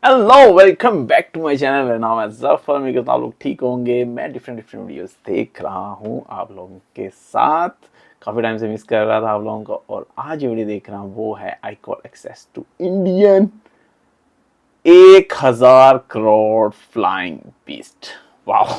Hello welcome back to my channel. मेरा नाम है जफर। उम्मीद करता हूँ आप लोग ठीक होंगे। मैं डिफरेंट वीडियोस देख रहा हूँ आप लोगों के साथ। काफ़ी टाइम से मिस कर रहा था आप लोगों को, और आज जो वीडियो देख रहा हूँ वो है I call access to Indian 1000 crore flying beast. वाह,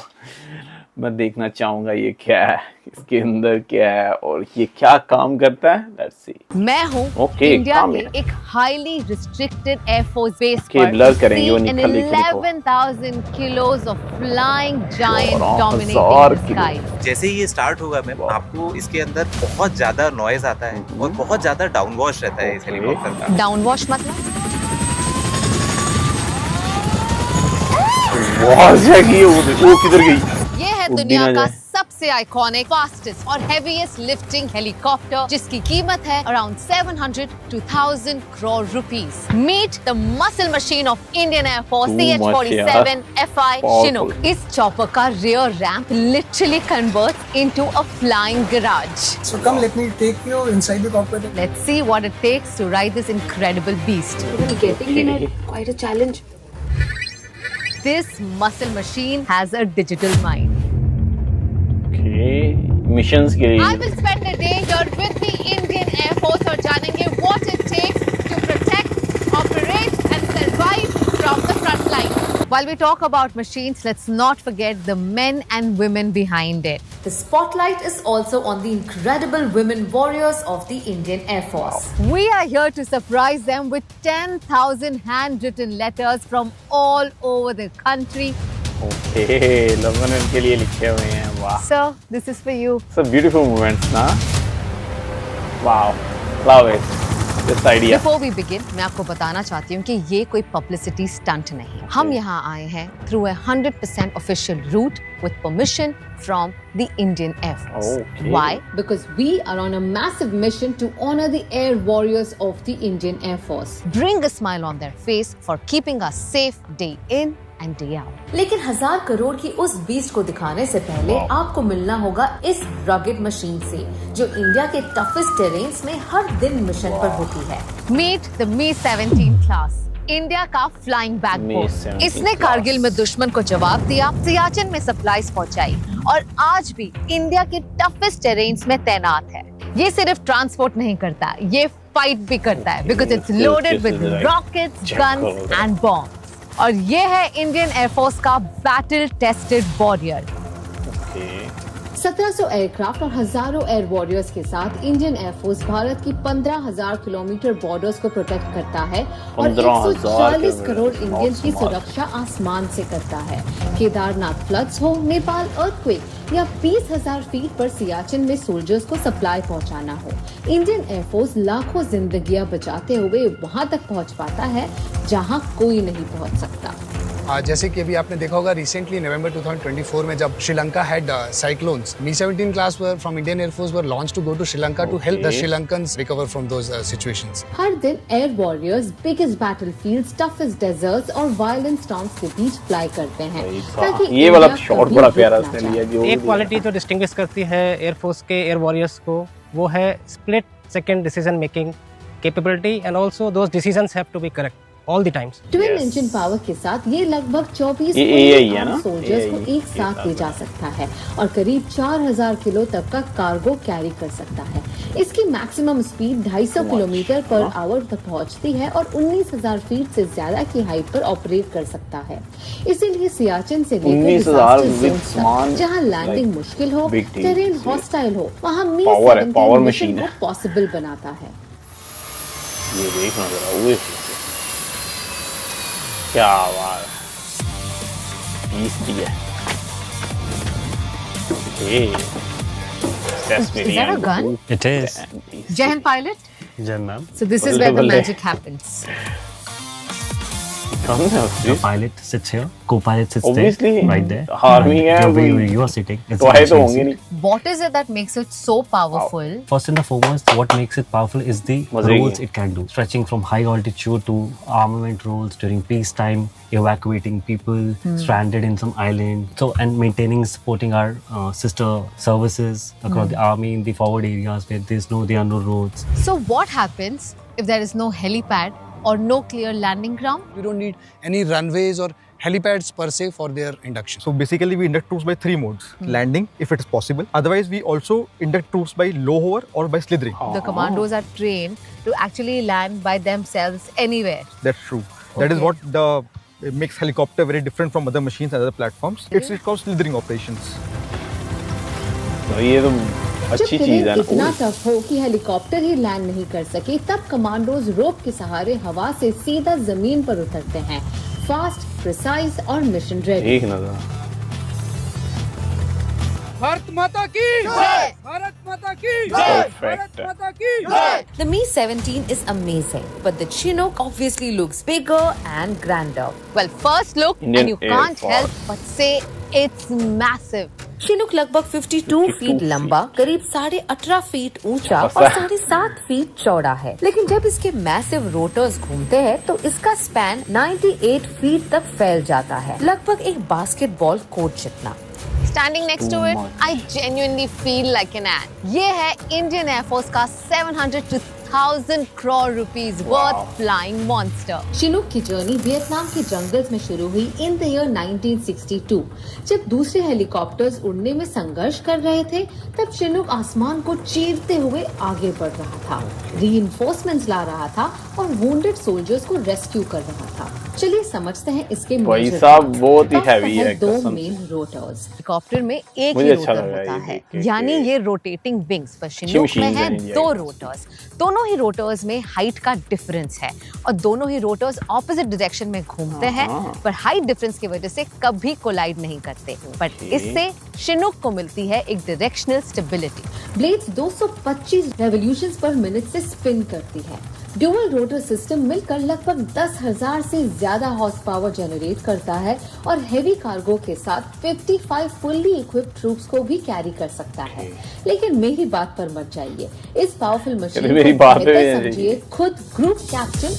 मैं देखना चाहूंगा ये क्या है, इसके अंदर क्या है और ये क्या काम करता है। Let's see. मैं हूँ इंडिया के एक हाईली रिस्ट्रिक्टेड एयरफोर्स बेस पर ब्लर करेंगे वो an निकल 11,000 kilos of flying giant 1000 dominating the kilo. sky. जैसे ही ये स्टार्ट होगा मैम, आपको इसके अंदर बहुत ज्यादा नॉइज आता है और बहुत ज्यादा डाउनवॉश रहता है इस हेलीकॉप्टर का। डाउनवॉश मतलब बहुत जगह वो किधर गई। ये है उड़ भी दुनिया ना का जाए। सबसे आइकॉनिक, फास्टेस्ट और हेवीएस्ट लिफ्टिंग हेलीकॉप्टर, जिसकी कीमत है around 700 to 1,000 crore rupees. Meet the muscle machine of Indian Air Force CH-47 FI Chinook. इस चॉपर का rear ramp literally converts into a flying garage. So come, let me take you inside the cockpit. Let's see what it takes to ride this incredible beast. Even getting in it, quite a challenge. This muscle machine has a digital mind. Missions के I लिए will spend a day here with the Indian Air Force और जानेंगे what it takes to protect, operate and survive from the front line. While we talk about machines, let's not forget the men and women behind it. The spotlight is also on the incredible women warriors of the Indian Air Force. We are here to surprise them with 10,000 handwritten letters from all over the country. Okay, लोगों ने उनके लिए लिखे हुए हैं। वाह, Sir, this is for you. सब beautiful moments ना। Wow, love it this idea. Before we begin, मैं आपको बताना चाहती हूँ कि ये कोई publicity stunt नहीं। हम यहाँ आए हैं through a 100% official route with permission from the Indian Air Force. Okay. Why? Because we are on a massive mission to honor the air warriors of the Indian Air Force. Bring a smile on their face for keeping us safe day in and day out. लेकिन 1,000 करोड़ की उस beast को दिखाने से पहले आपको मिलना होगा इस रॉकेट मशीन से, जो इंडिया के टफेस्ट टेरेन्स में हर दिन मिशन पर होती है। Meet the Mi-17 class. India का फ्लाइंग बैकबोन। Mi-17 इसने कारगिल में दुश्मन को जवाब दिया, सियाचिन में सप्लाईज पहुंचाई और आज भी इंडिया के टफेस्ट टेरेन्स में तैनात है। ये सिर्फ ट्रांसपोर्ट नहीं करता, ये फाइट भी करता है, because it's loaded with rockets, guns and bombs. और ये है इंडियन एयरफोर्स का बैटल टेस्टेड वॉरियर। 1700 एयरक्राफ्ट और हजारों एयर वॉरियर्स के साथ इंडियन एयरफोर्स भारत की 15,000 किलोमीटर बॉर्डर्स को प्रोटेक्ट करता है और 140 करोड़ इंडियंस की सुरक्षा आसमान से करता है। केदारनाथ फ्लड्स हो, नेपाल अर्थक्वेक या 20,000 फीट पर सियाचिन में सोल्जर्स को सप्लाई पहुंचाना हो, इंडियन एयरफोर्स लाखों जिंदगियां बचाते हुए वहां तक पहुंच पाता है जहां कोई नहीं पहुंच सकता। जैसे कि अभी आपने देखा होगा रिसेंटली नवंबर 2024 में जब Sri Lanka had cyclones, Mi-17 class from Indian air force were launched to go to Sri Lanka to help the Sri Lankans recover from those situations. हर दिन air warriors biggest battlefields, toughest deserts और वायलेंट स्टॉर्म्स के बीच फ्लाई करते हैं ताकि ये वाला शॉट बड़ा प्यारा उसने लिया। जो एक क्वालिटी जो डिस्टिंग्विश करती है एयरफोर्स के एयर वॉरियर्स को, वो है split second decision making capability and also those decisions have to be correct all the times. Twin engine power के साथ ये लगभग 24 सोल्जर्स को एक साथ ले जा सकता है और करीब 4,000 किलो तक का कार्गो कैरी कर सकता है। इसकी maximum speed 250 kilometre per hour तक पहुंचती है और 19,000 फीट से ज्यादा की हाइट पर ऑपरेट कर सकता है। इसीलिए सियाचिन से लेकर जहां लैंडिंग मुश्किल हो, टेरेन हॉस्टाइल हो, वहां Mi-17 मिशन को पॉसिबल बनाता है। ये देखना जरा, क्या बात है, है। Is that a gun? It is. Jai Hind pilot. Jen, ma'am. So this is where the magic happens. The pilot sits here. Co-pilot sits Obviously, there, right there. Army है, where you are sitting. It's तो है तो actually होंगे नहीं। What is it that makes it so powerful? First and foremost, what makes it powerful is the roles it can do, stretching from high altitude to armament roles during peacetime, evacuating people stranded in some island, so and maintaining, supporting our sister services across the army in the forward areas where there are no roads. So what happens if there is no helipad or no clear landing ground? We don't need any runways or helipads per se for their induction. So basically we induct troops by 3 modes. Landing, if it is possible. Otherwise we also induct troops by low hover or by slithering. The commandos are trained to actually land by themselves anywhere. That's true. That is Okay. what it makes helicopter very different from other machines and other platforms. It's called slithering operations. तो ये तो जब अच्छी चीज terrain है ना। इतना tough हो कि हेलीकॉप्टर ही लैंड नहीं कर सके, तब कमांडोज रोप के सहारे हवा से सीधा जमीन पर उतरते हैं, फास्ट, प्रिसाइज और मिशन रेडी। एक नजर भारत माता की जय! भारत माता की जय! भारत परफेक्ट माता की जय! The Mi-17 is amazing, but the Chinook obviously looks bigger and grander. Well, first look, Indian and you Air can't Force. help but say it's massive. Chinook लगभग 52 फीट लंबा, करीब 18.5 फीट ऊंचा ऐसा और है। 7.5 फीट चौड़ा है। लेकिन जब इसके मैसिव रोटर्स घूमते हैं तो इसका स्पैन 98 फीट तक फैल जाता है, लगभग एक बास्केटबॉल कोर्ट जितना। Standing next to it, I genuinely feel like an ant. ये है इंडियन एयरफोर्स का 700 to 1000 crore rupees worth flying monster. Chinook की जर्नी वियतनाम के जंगल्स में शुरू हुई इन द ईयर 1962। जब दूसरे हेलीकॉप्टर्स उड़ने में संघर्ष कर रहे थे, तब चिनूक आसमान को चीरते हुए आगे बढ़ रहा था, रीइंफोर्समेंट्स ला रहा था और वुंडेड सोल्जर्स को रेस्क्यू कर रहा था। चलिए समझते हैं इसके भाई मेजर साहब, पार्ट्स। बहुत ही टॉप पर heavy है, दो कसम से। Main rotors. हेलीकॉप्टर में एक मुझे ही अच्छा रोटर लगा होता ये है, देख के यानी कि- ये रोटेटिंग विंग्स, पर चिनूक में machines है हैं इंडिया 2 के। रोटर्स। दोनों ही रोटर्स में हाइट का डिफरेंस है और दोनों ही रोटर्स ऑपोजिट डायरेक्शन में घूमते हैं, पर हाइट डिफरेंस की वजह से कभी कोलाइड नहीं करते। बट इससे चिनूक को मिलती है एक डायरेक्शनल स्टेबिलिटी। ब्लेड्स 225 रेवोल्यूशंस पर मिनट से स्पिन करती है। ड्यूअल रोटर सिस्टम मिलकर लगभग 10,000 से ज्यादा हॉर्स पावर जनरेट करता है और हेवी कार्गो के साथ 55 फुल्ली इक्विप्ड ट्रूप्स को भी कैरी कर सकता है। लेकिन मेरी बात पर मत जाइए, इस पावरफुल मशीन मेरी को बात पे बेहतर भी समझिए खुद group captain.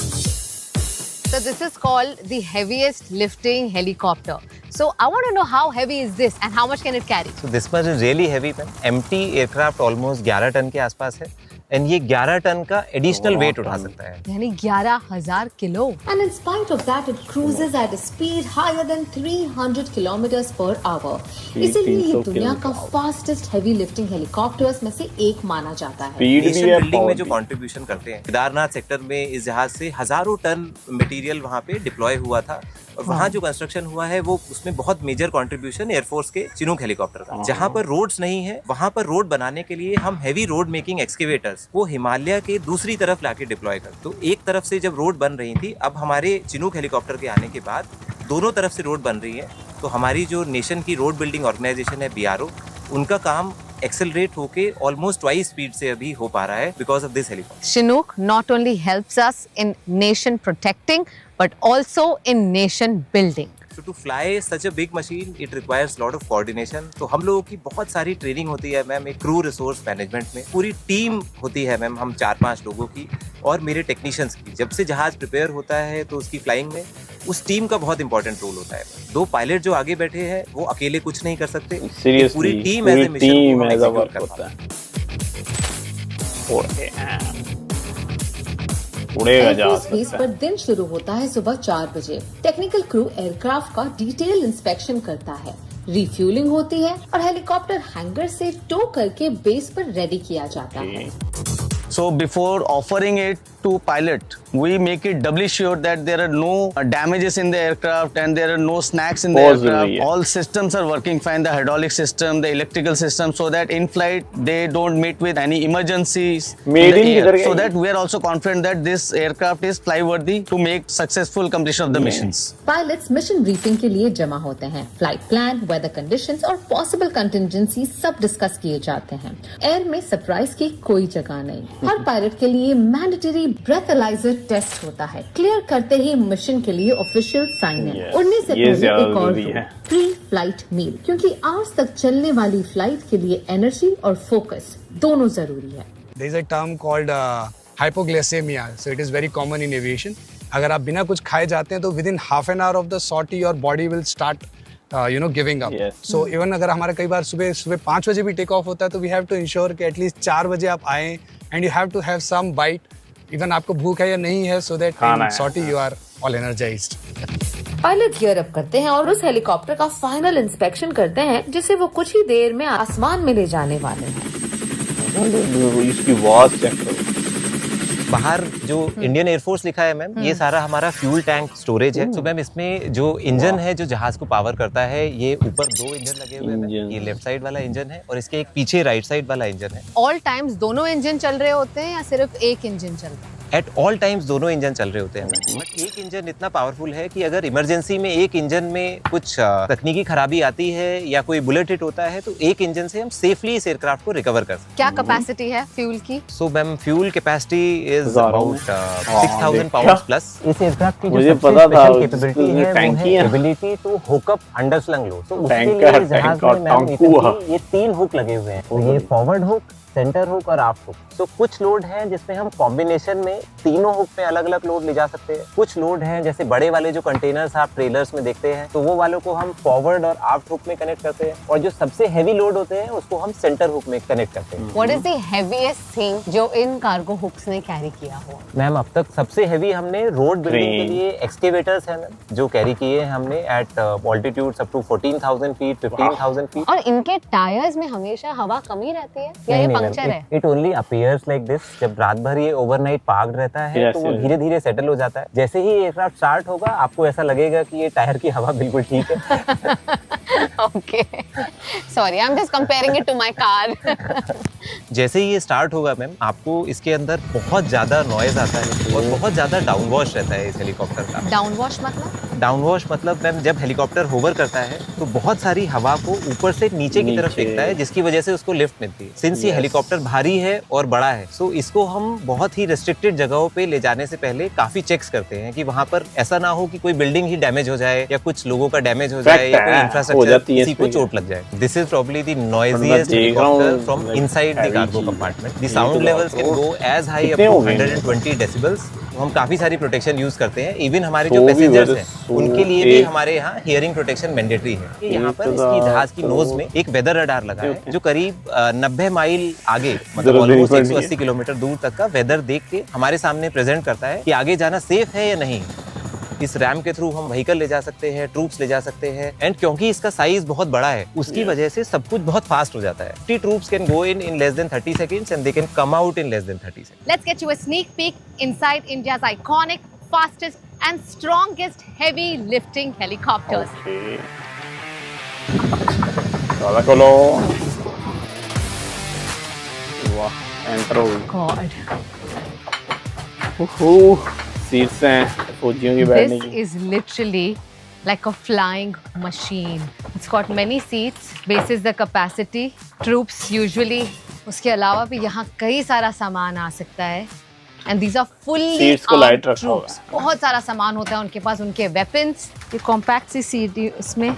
So this is called the heaviest lifting helicopter. So I want to know how heavy is this and how much can it carry? So this much is really heavy, man. Empty aircraft almost 11 ton के आसपास है, and ये 11 ton का additional wait उठा सकता है। यानी 11,000 kilo. And in spite of that, it cruises at a speed higher than 300 kilometers per hour. इसीलिए ये 300 दुनिया का kilometre. Fastest heavy lifting helicopters में से एक माना जाता है। स्पीड भी नेशन है, बिल्डिंग में पावर जो भी। कंट्रीब्यूशन करते हैं, केदारनाथ सेक्टर में इस जहाज से हजारों टन मटेरियल वहाँ पे डिप्लॉय हुआ था और वहाँ जो कंस्ट्रक्शन हुआ है वो उसमें बहुत मेजर कंट्रीब्यूशन एयरफोर्स के चिनूक हेलीकॉप्टर का। जहाँ पर रोड्स नहीं है वहाँ पर रोड बनाने के लिए हम हेवी रोड मेकिंग एक्सकेवेटर्स वो हिमालय के दूसरी तरफ लाके डिप्लॉय कर। तो एक तरफ से जब रोड बन रही थी, अब हमारे चिनूक हेलीकॉप्टर के आने के बाद दोनों तरफ से रोड बन रही है। तो हमारी जो नेशन की रोड बिल्डिंग ऑर्गेनाइजेशन है BRO, उनका काम एक्सेलरेट होके ऑलमोस्ट ट्वाइस स्पीड से अभी हो पा रहा है because of this helicopter. Chinook not only helps us in nation protecting but also in nation building. So to fly such a big machine, it requires lot of coordination. तो हम लोगों की बहुत सारी ट्रेनिंग होती है मैम, एक crew resource management में पूरी टीम होती है मैम, हम 4-5 लोगों की और मेरे टेक्नीशियंस की। जब से जहाज प्रिपेयर होता है तो उसकी फ्लाइंग में उस टीम का बहुत इंपॉर्टेंट रोल होता है। 2 पायलट जो आगे बैठे हैं वो अकेले कुछ नहीं कर सकते, सीरियसली पूरी team as a mission as a work होता है। उड़ेगा जा एयरफोर्स बेस सकता पर है। दिन शुरू होता है सुबह 4 बजे। टेक्निकल क्रू एयरक्राफ्ट का डिटेल इंस्पेक्शन करता है, रिफ्यूलिंग होती है और हेलीकॉप्टर हैंगर से टो करके बेस पर रेडी किया जाता है। So before offering it to pilot, we make it doubly sure that there are no damages in the aircraft and there are no snacks in the बहुत जरूरी aircraft. है। All systems are working fine, the hydraulic system, the electrical system, so that in flight they don't meet with any emergencies Made in in the किधर air. गया So ये? that we are also confident that this aircraft is flyworthy to make successful completion of the missions. Pilots mission briefing के लिए जमा होते हैं। Flight plan, weather conditions और possible contingency सब डिस्कस किए जाते हैं। एयर में सरप्राइज की कोई जगह नहीं। हर पायलट के लिए मैंडेटरी ब्रेथलाइजर टेस्ट होता है। क्लियर करते ही मिशन के लिए ऑफिशियल साइन इन। Yes, उड़ने से ये पहले ज्यादा एक और जरूरी है। प्री फ्लाइट मील, क्योंकि आवर्स तक चलने वाली फ्लाइट के लिए एनर्जी और फोकस दोनों जरूरी है। There is a term called hypoglycemia, so it is very common in aviation. अगर आप बिना कुछ खाए जाते हैं तो within half an hour of the sortie your body will start giving up. Yes. So even अगर हमारा कई बार सुबह 5 बजे भी टेक ऑफ होता है तो we have to ensure कि एटलीस्ट 4 बजे आप आएँ and you have to have some bite even आपको भूख है या नहीं है, so that खाना in है, sortie you are all energized. Pilot gear up करते हैं और उस हेलीकॉप्टर का फाइनल इंस्पेक्शन करते हैं जिसे वो कुछ ही देर में आसमान में ले जाने वाले हैं। इसकी वॉच चेक करो। बाहर जो इंडियन एयरफोर्स लिखा है मैम, ये सारा हमारा फ्यूल टैंक स्टोरेज है। तो मैम इसमें जो इंजन है जो जहाज को पावर करता है, ये ऊपर 2 इंजन लगे हुए हैं। ये लेफ्ट साइड वाला इंजन है और इसके एक पीछे राइट साइड वाला इंजन है। ऑल टाइम्स दोनों इंजन चल रहे होते हैं या सिर्फ एक इंजन चल रहा है? एट ऑल टाइम्स दोनों इंजन चल रहे होते हैं। बट एक इंजन इतना पावरफुल है कि अगर इमरजेंसी में एक इंजन में कुछ तकनीकी खराबी आती है या कोई बुलेट हिट होता है तो एक इंजन से हम सेफली इस एयरक्राफ्ट को रिकवर कर सकते क्या कैपेसिटी है फ्यूल की? हैं। So ma'am fuel capacity is about 6000 pounds plus. इस एयरक्राफ्ट की मुझे जो पता सबसे था, स्पेशल कैपेबिलिटी है वो टैंकी है है। Ability to hook up underslung load. तो उसके टैंकर, लिए जहाज टैंकर, में मैम टंकुआ। ये 3 हुक लगे हुए हैं। तो ये फॉरवर्ड हुक, सेंटर हुक और आफ्ट हुक। तो कुछ लोड हैं जिसमें हम कॉम्बिनेशन में तीनों हुक में अलग अलग लोड ले जा सकते हैं। कुछ लोड हैं जैसे बड़े वाले जो कंटेनर्स आप ट्रेलर्स में देखते हैं, तो वो वालों को हम फॉरवर्ड और आफ्ट हुक में कनेक्ट करते हैं। और जो सबसे हैवी लोड होते हैं उसको हम सेंटर हुक में कनेक्ट करते हैं। What is the heaviest thing जो इन कार्गो हुक्स ने कैरी किया हो? मैम अब तक सबसे हैवी हमने रोड बिल्डिंग के लिए एक्सकेवेटर्स हैं मैम, जो कैरी किए हैं हमने at altitudes up to 14,000 feet, 15,000 feet. और इनके टायर्स में हमेशा हवा कमी रहती है या ये पंक्चर है? It only appears like this. जब रात भर ये ओवरनाइट पार्क्ड रहता है तो वो धीरे धीरे सेटल हो जाता है। जैसे ही एयरक्राफ्ट स्टार्ट होगा आपको ऐसा लगेगा कि ये टायर की हवा बिल्कुल ठीक है। Okay, sorry, I am just comparing it to my car. जैसे ही ये स्टार्ट होगा मैम, आपको इसके अंदर बहुत ज्यादा नॉइज आता है और बहुत ज्यादा डाउनवॉश रहता है इस हेलीकॉप्टर का। डाउनवॉश मतलब? डाउनवॉश मतलब मैम जब हेलीकॉप्टर होवर करता है तो बहुत सारी हवा को ऊपर से नीचे की तरफ फेंकता है, जिसकी वजह से उसको लिफ्ट मिलती है। सिंस ये हेलीकॉप्टर भारी है और बड़ा है, सो इसको हम बहुत ही रेस्ट्रिक्टेड जगहों पे ले जाने से पहले काफी चेक्स करते हैं कि वहां पर ऐसा ना हो कि कोई बिल्डिंग ही डैमेज हो जाए या कुछ लोगों का डैमेज हो जाए या कोई इंफ्रास्ट्रक्चर किसी को चोट लग जाए। This is probably the noisiest helicopter from inside the cargo compartment. The sound levels can go as high up to 120 decibels. हम काफी सारी प्रोटेक्शन यूज करते हैं। इवन हमारे जो पैसेंजर्स हैं उनके लिए भी हमारे यहाँ हियरिंग प्रोटेक्शन मैंडेटरी है। यहाँ पर इसकी जहाज की नोज में एक वेदर रडार लगा है जो करीब 90 माइल आगे, मतलब ऑलमोस्ट 180 किलोमीटर दूर तक का वेदर देख के हमारे सामने प्रेजेंट करता है कि आगे जाना सेफ है या नहीं। इस रैम के थ्रू हम व्हीकल ले जा सकते हैं, ट्रूप्स ले जा सकते हैं। एंड क्योंकि इसका साइज बहुत बड़ा है उसकी वजह से सब कुछ बहुत फास्ट हो जाता है। 50 troops can go in less than 30 seconds and they can come out in less than 30 seconds. Let's get you a sneak peek inside India's iconic, fastest and strongest heavy lifting helicopters. चलो चलो, वाह, enter हो गई। God, seats हैं फौजियों की बैठने this की। is literally like a flying machine. It's got many seats, bases the capacity, troops usually. उसके अलावा भी यहाँ कई सारा सामान आ सकता है। And these are fully Seats को light armed रखा हुआ troops. बहुत सारा सामान होता है उनके पास, उनके weapons। ये कॉम्पैक्ट सी सीट, इसमें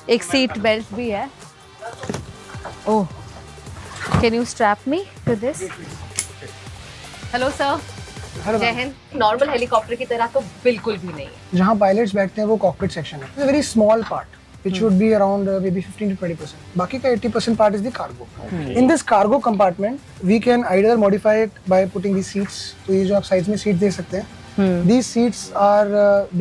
एक सीट बेल्ट भी है। Oh, can you strap me to this? Hello sir. जय हिंद। नॉर्मल हेलीकॉप्टर की तरह तो बिल्कुल भी नहीं है। जहाँ पायलट्स बैठते हैं वो कॉकपिट सेक्शन है। It's a very small part which would be around maybe 15 to 20%. बाकी का 80% part is the cargo. In this cargo compartment, we can either modify it by putting these seats. तो ये जो आप साइड्स में seat देख सकते हैं, these seats are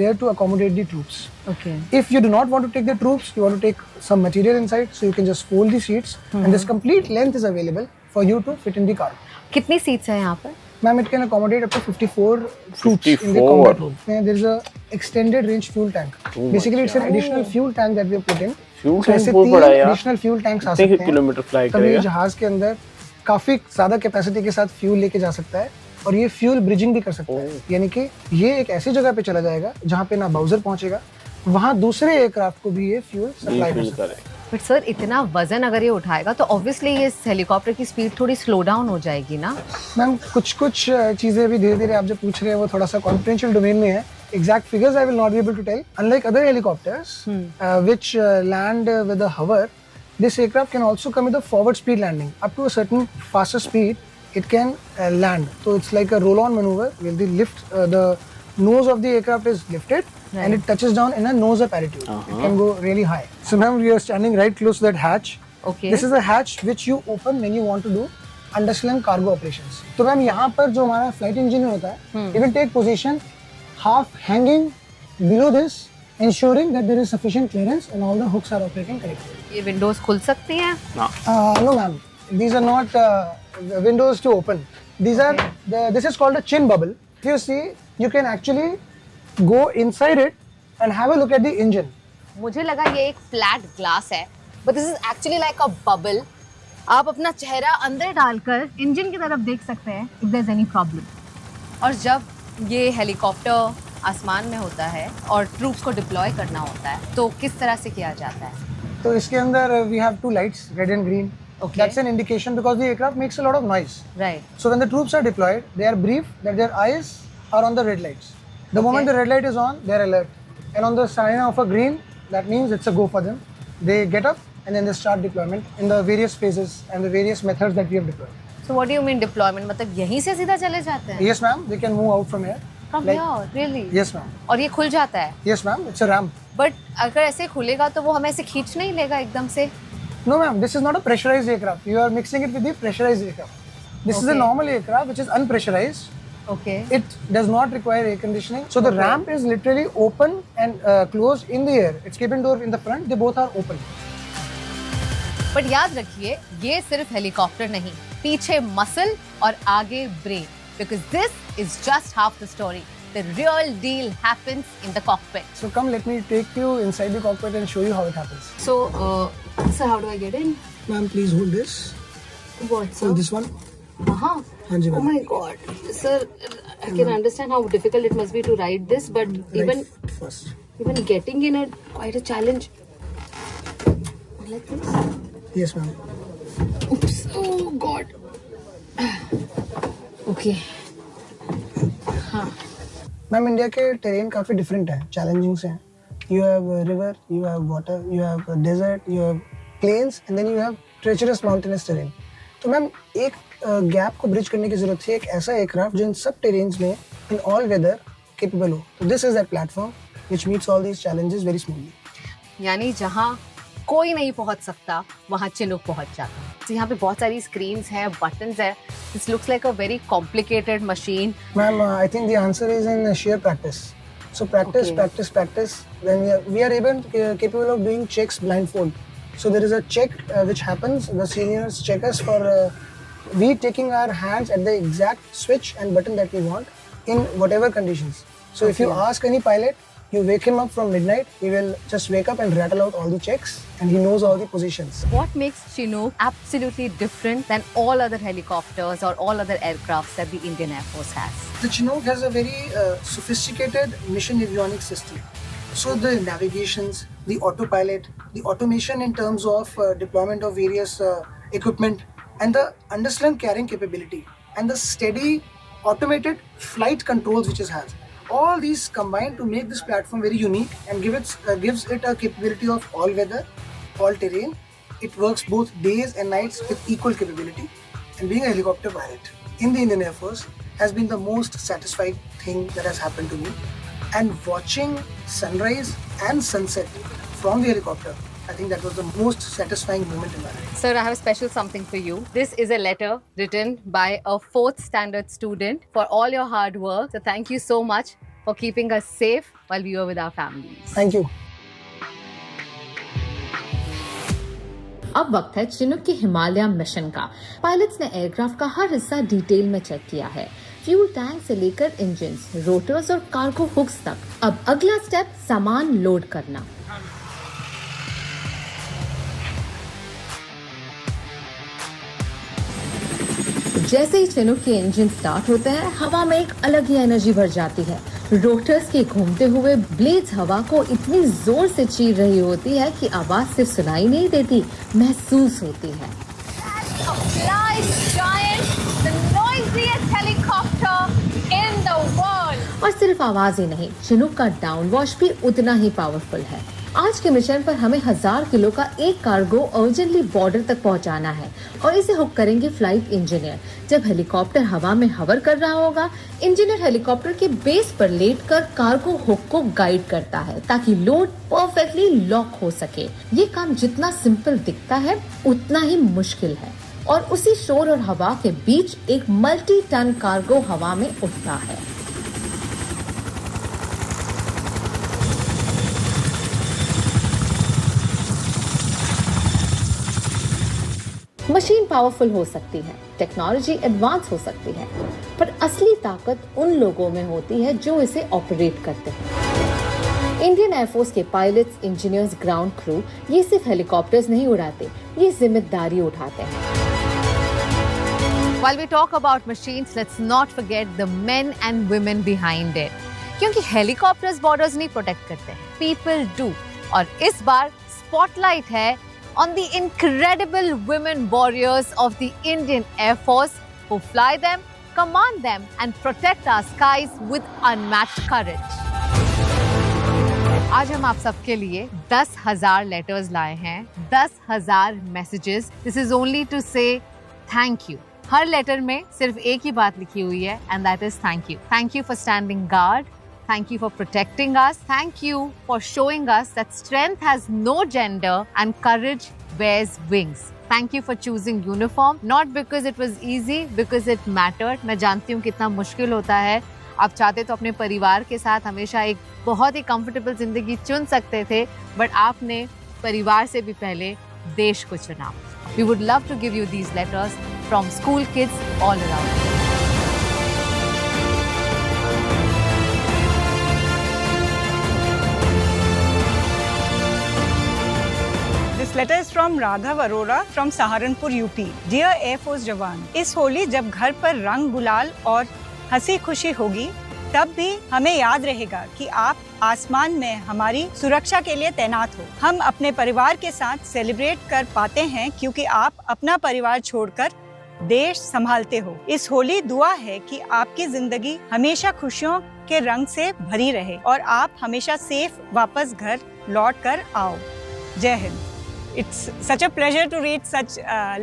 there to accommodate the troops. Okay. If you do not want to take the troops, you want to take some material inside, so you can just fold the seats, and this complete length is available for you to fit in the cargo. कितनी seats हैं यहाँ पर? Ma'am, it can accommodate up to 54 troops in the combat room. And there is a extended range fuel tank. Basically, it's an additional fuel tank that we have put in. Fuel So tank ऐसे बहुत 3 बड़ा है यार। additional fuel tanks आ कितने सकते हैं। Kilometre fly तब ये करेगा? जहाज के अंदर काफी ज्यादा कैपेसिटी के साथ फ्यूल लेके जा सकता है और ये फ्यूल ब्रिजिंग भी कर सकता है। यानी कि ये एक ऐसी जगह पे चला जाएगा जहाँ पे ना बाउजर पहुंचेगा, वहाँ दूसरे एयरक्राफ्ट को भी ये फ्यूल सप्लाई कर सकता है। बट सर, इतना वजन अगर ये उठाएगा तो ऑब्वियसली ये हेलीकॉप्टर की स्पीड थोड़ी स्लो डाउन हो जाएगी ना? मैम कुछ चीजें भी धीरे धीरे आप जो पूछ रहे हैं वो थोड़ा सा कॉन्फिडेंशियल डोमेन में है। Exact figures I will not be able to tell. Unlike other helicopters, which land with a hover, this aircraft can also come with a forward speed landing. Up to a certain faster speed, it can land. So it's like a roll-on maneuver where the nose of the aircraft is lifted and it touches down in a nose-up attitude. It can go really high. So ma'am, we are standing right close to that hatch. Okay. This is a hatch which you open when you want to do underslung cargo operations. तो ma'am यहाँ पर जो हमारा flight engineer होता है, he will take position half hanging below this, ensuring that there is sufficient clearance and all the hooks are operating correctly. ये Windows खुल सकती हैं? No ma'am, these are not windows to open. These are this is called a chin bubble. If you see, you can actually go inside it and have a look at the engine. मुझे लगा ये एक flat glass है, but this is actually like a bubble. आप अपना चेहरा अंदर डालकर इंजन की तरफ देख सकते हैं if there's any problem. और जब ये हेलीकॉप्टर आसमान में होता है और ट्रूप्स को डिप्लॉय करना होता है, तो किस तरह से किया जाता है? तो इसके अंदर we have 2 lights, red and green. Okay. That's an indication because the aircraft makes a lot of noise. Right. So when the troops are deployed, they are briefed that their eyes are on the red lights. The moment the red light is on, they are alert. And on the sign of a green, that means it's a go for them. They get up and then they start deployment in the various phases and the various methods that we have deployed. So what do you mean deployment? मतलब यहीं से सीधा चले जाते हैं? Yes ma'am, they can move out from here. From here, really? Yes ma'am. और ये खुल जाता है? Yes ma'am, it's a ramp. But अगर ऐसे खुलेगा तो वो हमें ऐसे खींच नहीं लेगा एकदम से? No ma'am, this is not a pressurized aircraft. You are mixing it with the pressurized aircraft. This is a normal aircraft which is unpressurized. Okay. It does not require air conditioning. So the ramp is literally open and closed in the air. Its cabin door in the front, they both are open. But याद रखिए, ये सिर्फ helicopter नहीं, पीछे muscle और आगे brain. Because this is just half the story. The real deal happens in the cockpit. So come, let me take you inside the cockpit and show you how it happens. So, sir, how do I get in? Ma'am, please hold this. What, sir? Hold this one. Uh-huh. Haan ji, Oh ma'am. my God, sir, I can understand how difficult it must be to ride this, but First. even getting in it quite a challenge. Like this. Yes, ma'am. Oops! Oh God. Okay. हाँ. Ma'am, India के terrain काफ़ी different है, challenging से हैं. You have a river, you have water, you have a desert, you have plains, and then you have treacherous mountainous terrain. तो ma'am एक gap को bridge करने की जरूरत है, एक ऐसा एयरक्राफ्ट जो इन सब टेरेन्स में इन ऑल वेदर केपेबल हो. तो this is that platform which meets all these challenges very smoothly. यानी जहाँ कोई नहीं पहुंच सकता, वहाँ चिनूक पहुंच जाता है. तो यहाँ पे बहुत सारी स्क्रीन्स हैं, बटन्स हैं. This looks like a very complicated machine. Ma'am, I think the answer is in sheer practice. So practice, practice. Then we are able capable of doing checks blindfold. So there is a check which happens. The seniors check us for we taking our hands at the exact switch and button that we want in whatever conditions. So if you ask any pilot, you wake him up from midnight, he will just wake up and rattle out all the checks and he knows all the positions. What makes Chinook absolutely different than all other helicopters or all other aircrafts that the Indian Air Force has? The Chinook has a very sophisticated mission avionics system. So the navigations, the autopilot, the automation in terms of deployment of various equipment and the underslung carrying capability and the steady automated flight controls which it has. All these combine to make this platform very unique and gives it a capability of all weather, all terrain. It works both days and nights with equal capability. And being a helicopter pilot in the Indian Air Force has been the most satisfying thing that has happened to me. And watching sunrise and sunset from the helicopter, I think that was the most satisfying moment in my life. Sir, I have a special something for you. This is a letter written by a 4th standard student for all your hard work. So thank you so much for keeping us safe while we were with our families. Thank you. अब वक्त है Chinook के Himalaya mission का. Pilots ने aircraft का हर हिस्सा detail में check किया है, फ्यूल टैंक से लेकर इंजन्स, रोटर्स और कार्गो हुक्स तक. अब अगला स्टेप सामान लोड करना. जैसे ही चिनूक के इंजन स्टार्ट होते हैं, हवा में एक अलग ही एनर्जी भर जाती है. रोटर्स के घूमते हुए ब्लेड्स हवा को इतनी जोर से चीर रही होती है कि आवाज सिर्फ सुनाई नहीं देती, महसूस होती है. और सिर्फ आवाज ही नहीं, चिनूक का डाउन वॉश भी उतना ही पावरफुल है. आज के मिशन पर हमें 1000 किलो का एक कार्गो अर्जेंटली बॉर्डर तक पहुंचाना है और इसे हुक करेंगे फ्लाइट इंजीनियर. जब हेलीकॉप्टर हवा में हवर कर रहा होगा, इंजीनियर हेलीकॉप्टर के बेस पर लेटकर कार्गो हुक को गाइड करता है ताकि लोड परफेक्टली लॉक हो सके. ये काम जितना सिंपल दिखता है, उतना ही मुश्किल है. और उसी शोर और हवा के बीच एक मल्टी टन कार्गो हवा में उड़ता है। मशीन पावरफुल हो सकती है, टेक्नोलॉजी एडवांस हो सकती है, पर असली ताकत उन लोगों में होती है जो इसे ऑपरेट करते हैं। इंडियन एयरफोर्स के पायलट्स, इंजीनियर्स, ग्राउंड क्रू ये सिर्फ हेलीकॉप्टर्स नहीं उड़ाते, ये जिम्मेदारी उठाते हैं। While we talk about machines, let's not forget the men and women behind it. क्योंकि हेलीकॉप्टर्स बॉर्डर्स नहीं प्रोटेक्ट करते, people do. और इस बार स्पॉटलाइट है on the incredible women warriors of the Indian Air Force who fly them, command them and protect our skies with unmatched courage. आज हम आप सबके लिए 10,000 लेटर्स लाए हैं, 10,000 messages. This is only to say thank you. हर letter में सिर्फ एक ही बात लिखी हुई है and that is thank you. Thank you for standing guard. Thank you for protecting us. Thank you for showing us that strength has no gender and courage wears wings. Thank you for choosing uniform, not because it was easy, because it mattered. मैं जानती हूँ कितना मुश्किल होता है. आप चाहते तो अपने परिवार के साथ हमेशा एक बहुत ही कंफर्टेबल जिंदगी चुन सकते थे, बट आपने परिवार से भी पहले देश को चुना. We would love to give you these letters from school kids all around. This letter is from Raghav Arora from Saharanpur, UP. Dear Air Force जवान, इस होली जब घर पर रंग गुलाल और हंसी खुशी होगी, तब भी हमें याद रहेगा कि आप आसमान में हमारी सुरक्षा के लिए तैनात हो. हम अपने परिवार के साथ सेलिब्रेट कर पाते हैं क्योंकि आप अपना परिवार छोड़कर देश संभालते हो. इस होली दुआ है कि आपकी जिंदगी हमेशा खुशियों के रंग से भरी रहे और आप हमेशा सेफ वापस घर लौट कर आओ. जय Hind. It's such a pleasure to read such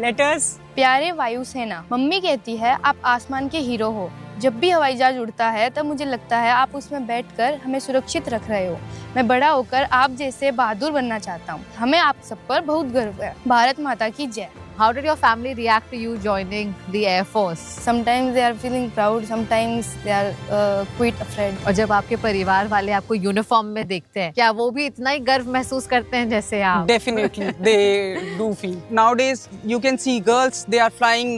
letters. प्यारे वायुसेना, मम्मी कहती है आप आसमान के हीरो हो. जब भी हवाई जहाज उड़ता है तब मुझे लगता है आप उसमें बैठकर हमें सुरक्षित रख रहे हो. मैं बड़ा होकर आप जैसे बहादुर बनना चाहता हूँ. हमें आप सब पर बहुत गर्व है. भारत माता की जय. How did your family react to you joining the Air Force? Sometimes they are feeling proud, sometimes they are quite afraid. और जब आपके परिवार वाले आपको यूनिफॉर्म में देखते हैं, क्या वो भी इतना ही गर्व महसूस करते हैं जैसे आप? Definitely, they do feel. Nowadays, you can see girls, they are flying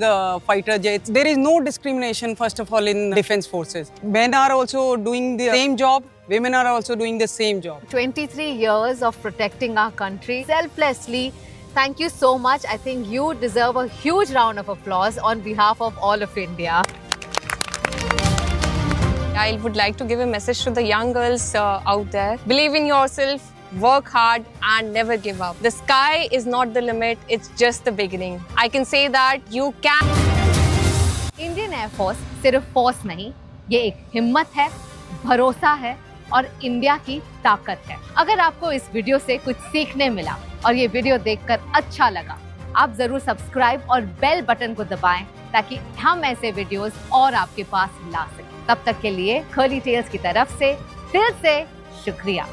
fighter jets. There is no discrimination, first of all, in defense forces. Men are also doing the same job. Women are also doing the same job. 23 years of protecting our country selflessly. Thank you so much. I think you deserve a huge round of applause on behalf of all of India. I would like to give a message to the young girls out there. Believe in yourself, work hard and never give up. The sky is not the limit, it's just the beginning. I can say that you can. Indian Air Force सिर्फ force नहीं, ये एक हिम्मत है, भरोसा है और India की ताकत है. अगर आपको इस वीडियो से कुछ सीखने मिला और ये वीडियो देखकर अच्छा लगा, आप जरूर सब्सक्राइब और बेल बटन को दबाएं ताकि हम ऐसे वीडियोस और आपके पास ला सकें. तब तक के लिए कर्ली टेल्स की तरफ से दिल से शुक्रिया.